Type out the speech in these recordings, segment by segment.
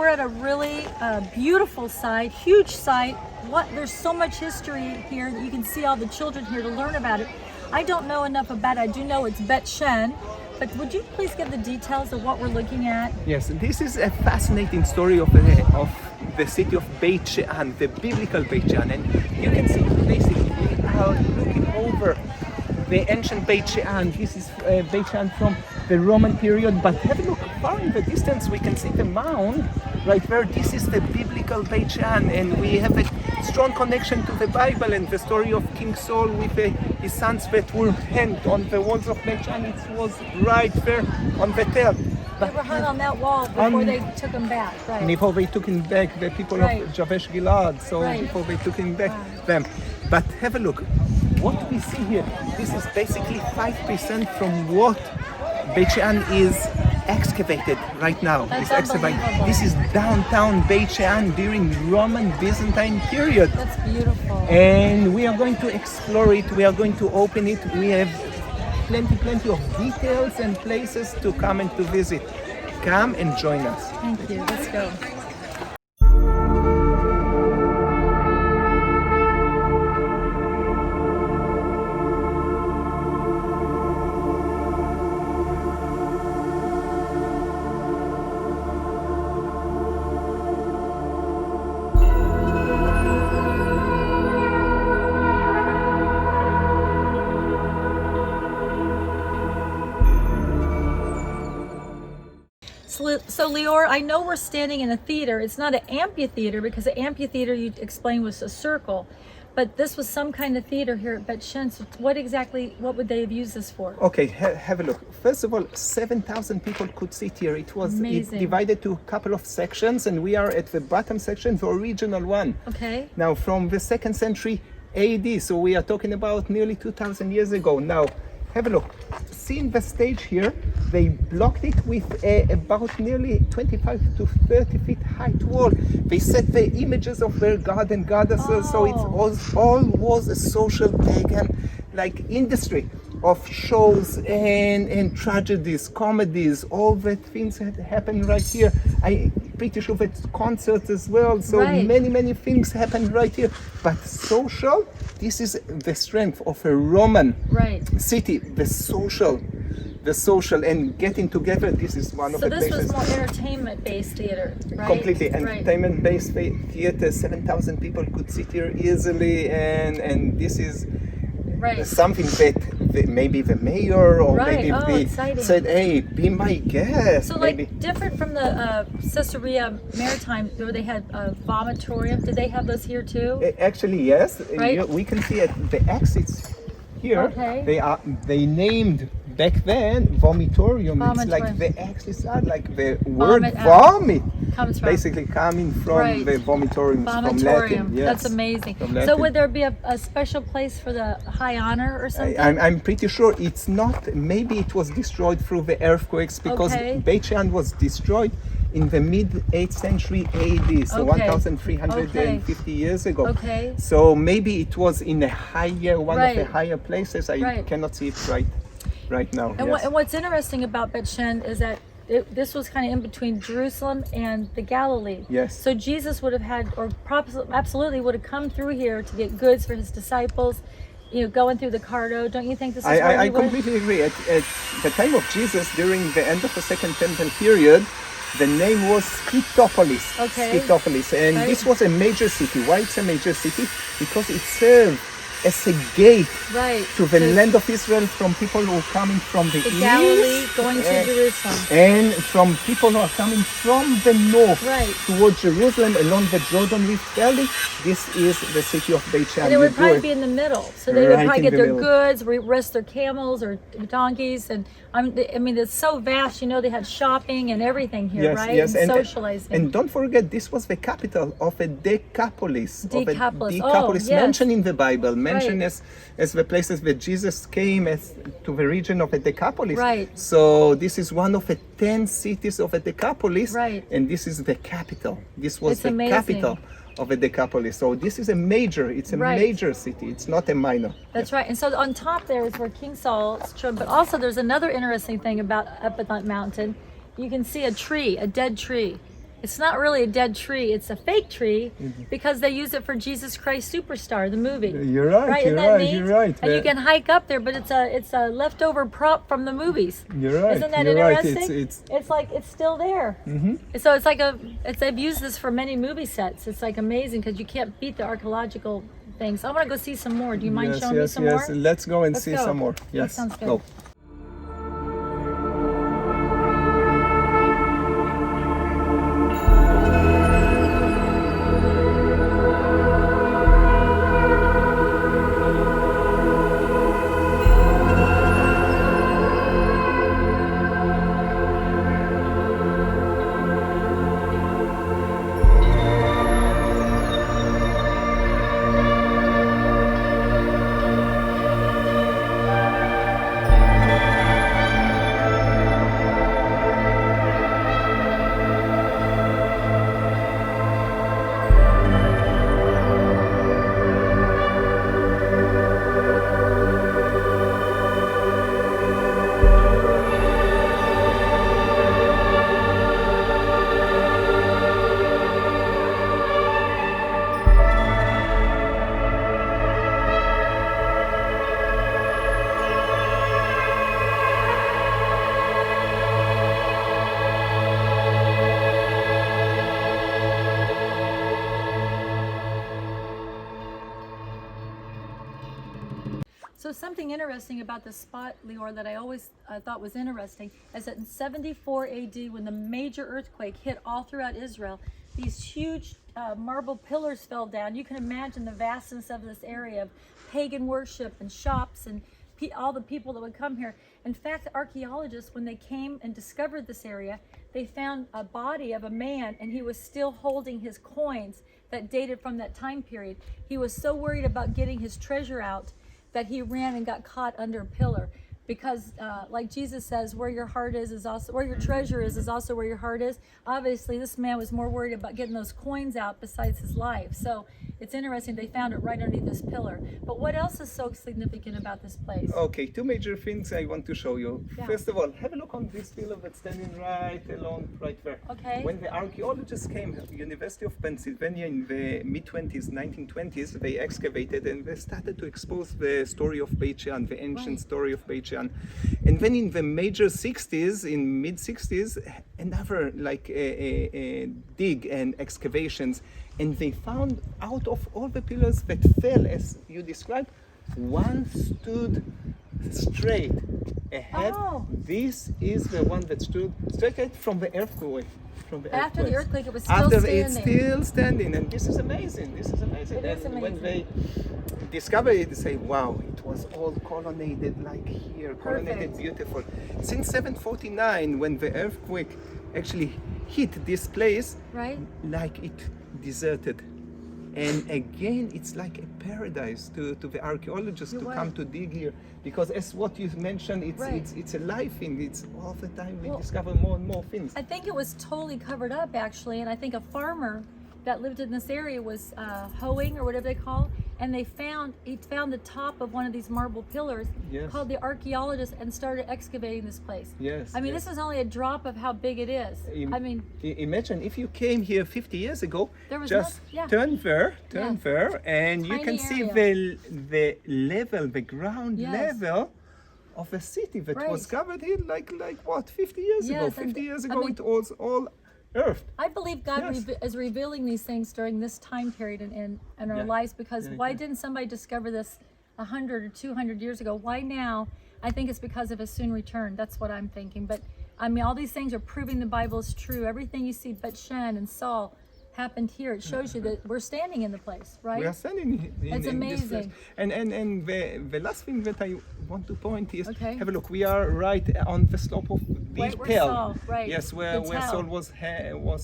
we're at a really beautiful site, huge site. There's so much history here. You can see all the children here to learn about it. I don't know enough about it. I do know it's Beit Shean, but would you please give the details of what we're looking at? Yes, this is a fascinating story of the city of Beit Shean, the biblical Beit Shean, and you can see basically we are looking over the ancient Beit Shean. This is Beit Shean from the Roman period, but have a look far in the distance. We can see the mound right there. This is the biblical Beit Shean, and we have a strong connection to the Bible and the story of King Saul with his sons that were hanged on the walls of Beit Shean. It was right there on the tell. They were hung on that wall before they took them back, right? Before they took him back, the people Right. of Jabesh Gilad, so Right. before they took him back, them. But have a look. What we see here, this is basically 5% from what Beit Shean is excavated right now. That's Excavated. This is downtown Beit Shean during Roman Byzantine period. That's beautiful. And we are going to explore it. We are going to open it. We have plenty of details and places to come and to visit. Come and join us. Thank you. Let's go. So Lior, I know we're standing in a theater. It's not an amphitheater because the amphitheater you explained was a circle, but this was some kind of theater here at Beit Shean. So what would they have used this for? Okay, have a look. First of all, 7,000 people could sit here. It was divided to a couple of sections, and we are at the bottom section, the original one. Okay. Now, from the 2nd century AD, so we are talking about nearly 2,000 years ago. Now, have a look. Seeing the stage here, they blocked it with about nearly 25 to 30 feet height wall. They set the images of their god and goddesses, so it all was a social pagan like industry of shows and tragedies, comedies, all the things that happen right here. I'm pretty sure that concerts as well, so many things happen right here. But social, this is the strength of a Roman city, the social and getting together. This is one of the places. So this was more entertainment-based theater, right? Completely entertainment-based theater. 7,000 people could sit here easily, and this is something that maybe the mayor or maybe they said, "Hey, be my guest." So different from the Caesarea Maritime, where they had a vomitorium. Did they have those here too? Actually, yes. We can see at the exits here. They named back then vomitorium. It's like the exits are like the word vomit comes from. Basically coming from the vomitorium. From Latin. Yes. That's amazing. So would there be a special place for the high honor or something? I'm pretty sure it's not. Maybe it was destroyed through the earthquakes because Beit Shean was destroyed in the mid-8th century AD, so 1,350 years ago. So maybe it was in one of the higher places. I cannot see it right now. And what's interesting about Beit Shean is that this was kind of in between Jerusalem and the Galilee. Yes. So Jesus would have had, or absolutely would have come through here to get goods for his disciples, going through the Cardo. Don't you think this is where I completely agree. At the time of Jesus, during the end of the Second Temple period, the name was Skytopolis. Skytopolis. And this was a major city. Why it's a major city? Because it served as a gate to the land of Israel from people who are coming from the east, Galilee, going to Jerusalem, and from people who are coming from the north towards Jerusalem along the Jordan River Valley. This is the city of Beit Shean. And it would probably be in the middle, so they would probably get their goods, rest their camels or donkeys, and I mean it's so vast. They had shopping and everything here, and socializing. And don't forget, this was the capital of a Decapolis. Decapolis, mentioned in the Bible. Mentioned as the places that Jesus came to the region of the Decapolis. So this is one of the 10 cities of the Decapolis, and this is the capital. This was the capital of the Decapolis. So this is it's a major city. It's not a minor. That's right. And so on top there is where King Saul's tomb, but also there's another interesting thing about up at that mountain. You can see a dead tree. It's not really a dead tree. It's a fake tree because they use it for Jesus Christ Superstar, the movie. You're right. Isn't You're that right. neat? You're right. And you can hike up there, but it's a leftover prop from the movies. You're right. Isn't that you're interesting? Right. It's like it's still there. So it's like they've used this for many movie sets. It's like amazing because you can't beat the archaeological things. I want to go see some more. Do you mind showing me some more? Let's go and Let's see go. some more. That Yes. sounds good. Go. So something interesting about this spot, Lior, that I always thought was interesting is that in 74 AD, when the major earthquake hit all throughout Israel, these huge marble pillars fell down. You can imagine the vastness of this area of pagan worship and shops and all the people that would come here. In fact, archaeologists, when they came and discovered this area, they found a body of a man, and he was still holding his coins that dated from that time period. He was so worried about getting his treasure out that he ran and got caught under a pillar, because like Jesus says, where your heart is also where your treasure is also where your heart is. Obviously this man was more worried about getting those coins out besides his life. So it's interesting they found it right underneath this pillar. But what else is so significant about this place? Okay, two major things I want to show you. Yeah. First of all, have a look on this pillar that's standing right along right there. Okay. When the archaeologists came, University of Pennsylvania in the mid-20s, 1920s, they excavated and they started to expose the story of Beit Shean, the ancient story of Beit Shean. And then in the major 60s, in mid-60s, another like dig and excavations, and they found out of all the pillars that fell, as you described, one stood straight ahead. Oh. This is the one that stood straight ahead from the earthquake. After the earthquake, it was still After standing. it's still standing, and this is amazing. This is amazing. It is and when amazing. they discover it, they say, "Wow, it was all colonnaded like here, colonnaded, Perfect. beautiful." Since 749, when the earthquake actually hit this place, Right? like it deserted. And again, it's like a paradise to the archaeologists You're to right. come to dig here, because as what you mentioned, Right. it's a life thing. It's all the time we Well, discover more and more things. I think it was totally covered up actually, and I think a farmer that lived in this area was hoeing or whatever they call it, and he found the top of one of these marble pillars, Yes. called the archaeologist, and started excavating this place. Yes, I mean, yes. this is only a drop of how big it is. I mean, Imagine if you came here 50 years ago, There was just yeah. turn there, Yes. and you Tiny can see area. the level, the ground Yes. level of a city that was Right. covered here like what, 50 years ago? Yes, and 50 years I ago mean- it was all earth. I believe God Yes. is revealing these things during this time period in our Yeah. lives, because Yeah, why yeah. didn't somebody discover this 100 or 200 years ago? Why now? I think it's because of his soon return. That's what I'm thinking. But I mean, all these things are proving the Bible is true. Everything you see, Beit Shean and Saul, happened here. It shows you that we're standing in the place, right? We are standing in It's in this place. amazing. And the last thing that I want to point is, Okay. have a look, we are right on the slope of the Right where tell. Saul, right, Yes, the where tell. Saul was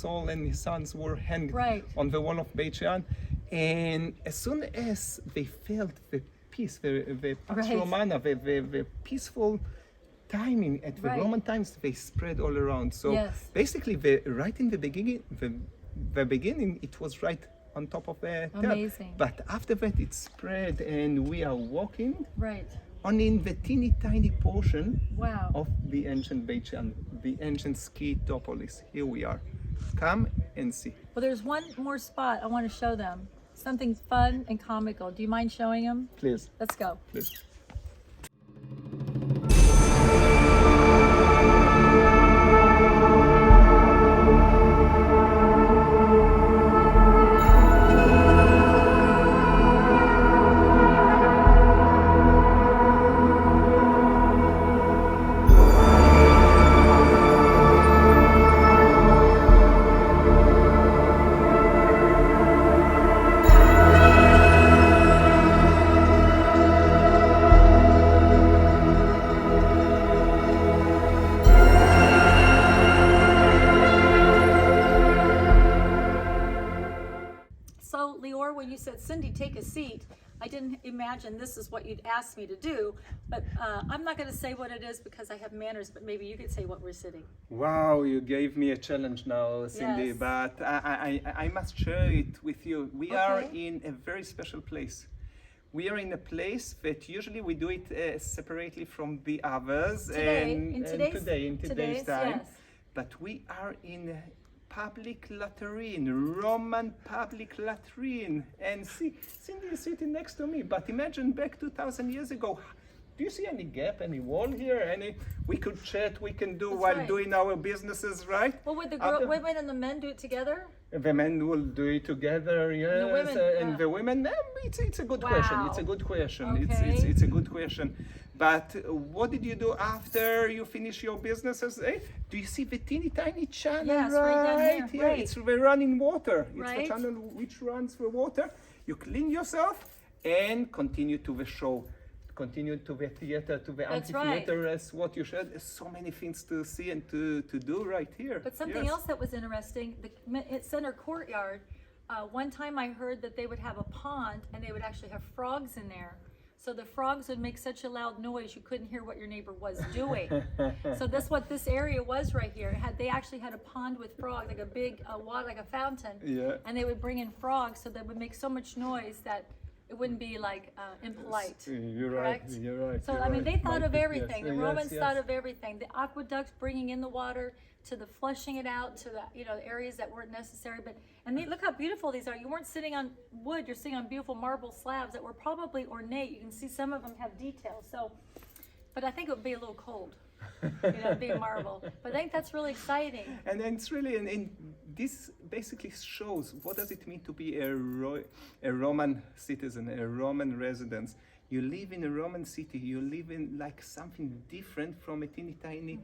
Saul and his sons were hanged Right. on the wall of Beit Shean. And as soon as they felt the peace, the Pax Right. Romana, the peaceful timing at the Right. Roman times, they spread all around. So Yes. basically, right in the beginning, it was right on top of the tell. Amazing. But after that, it spread, and we are walking Right. on in the teeny tiny portion Wow. of the ancient Beit Shean, the ancient ski topolis. Here we are. Come and see. Well, there's one more spot I want to show them. Something fun and comical. Do you mind showing them? Please, Let's go. please. So, Lior, when you said, Cindy, take a seat, I didn't imagine this is what you'd ask me to do, but I'm not going to say what it is because I have manners, but maybe you could say what we're sitting. Wow, you gave me a challenge now, Cindy, Yes. but I must share it with you. We are Okay. in a very special place. We are in a place that usually we do it separately from the others. Today, and, in and today's- today, in today's today's, time. yes. But we are in a public latrine, Roman public latrine. And see, Cindy is sitting next to me. But imagine back 2,000 years ago. Do you see any gap, any wall here? We could chat, we can do That's while right. doing our businesses, right? Well, would the After- women and the men do it together? The men will do it together, yes, women, and yeah. the women. It's a good question. Wow. It's a good question. Okay. It's a good question. But what did you do after you finish your businesses? Do you see the teeny tiny channel Yes, right down here, right. It's the running water. It's Right. the channel which runs the water. You clean yourself and continue to the show. Continue to the theater, to the That's amphitheater, as what you said. There's so many things to see and to do right here. But something Yes. else that was interesting, the center courtyard, one time I heard that they would have a pond and they would actually have frogs in there. So the frogs would make such a loud noise you couldn't hear what your neighbor was doing. So that's what this area was right here. They actually had a pond with frogs, like a big water, like a fountain. Yeah. And they would bring in frogs so they would make so much noise that it wouldn't be like impolite. You're correct? right. You're right. So you're I mean, right. they thought Might of be, everything. yes. The Romans Yes, thought yes. of everything. The aqueducts bringing in the water to the flushing it out to the the areas that weren't necessary. And look how beautiful these are. You weren't sitting on wood. You're sitting on beautiful marble slabs that were probably ornate. You can see some of them have details. So, but I think it would be a little cold. Being marble. But I think that's really exciting. And then it's really, and this basically shows what does it mean to be a Roman citizen, a Roman resident. You live in a Roman city. You live in like something different from a teeny tiny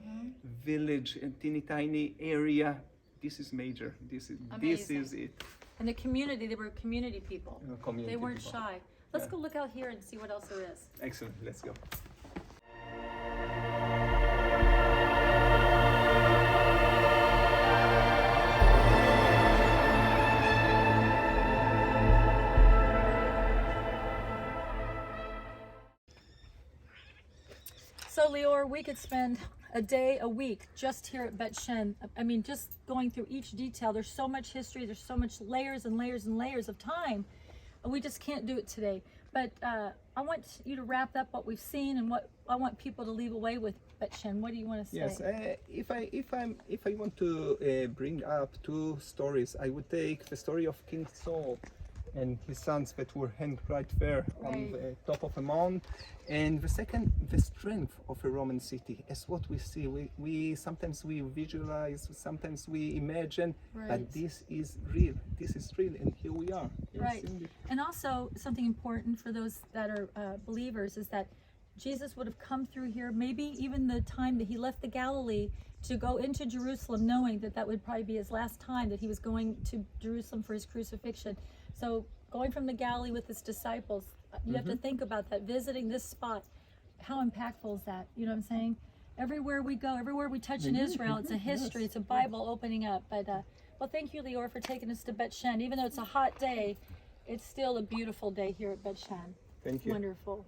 village, a teeny tiny area. This is major. This is Amazing. it. And the community, they were community people. Community They weren't people. shy. Let's Yeah. go look out here and see what else there is. Excellent. Let's go. So Lior, we could spend a day, a week just here at Beit Shean. I mean, just going through each detail. There's so much history. There's so much layers and layers and layers of time. We just can't do it today. But I want you to wrap up what we've seen and what I want people to leave away with Beit Shean. What do you want to say? Yes, if I want to bring up two stories, I would take the story of King Saul and his sons that were hanged right there on Right. the top of a mount, and the second, the strength of a Roman city. As what we see, we sometimes we visualize, sometimes we imagine, Right. but this is real. This is real, and here we are. Yes, Right. indeed. And also something important for those that are believers is that Jesus would have come through here, maybe even the time that he left the Galilee to go into Jerusalem, knowing that that would probably be his last time that he was going to Jerusalem for his crucifixion. So going from the Galilee with his disciples, you have to think about that, visiting this spot. How impactful is that? You know what I'm saying? Everywhere we go, everywhere we touch in Israel, it's a history, it's a Bible opening up. But well, thank you, Lior, for taking us to Beit Shean. Even though it's a hot day, it's still a beautiful day here at Beit Shean. Thank you. Wonderful.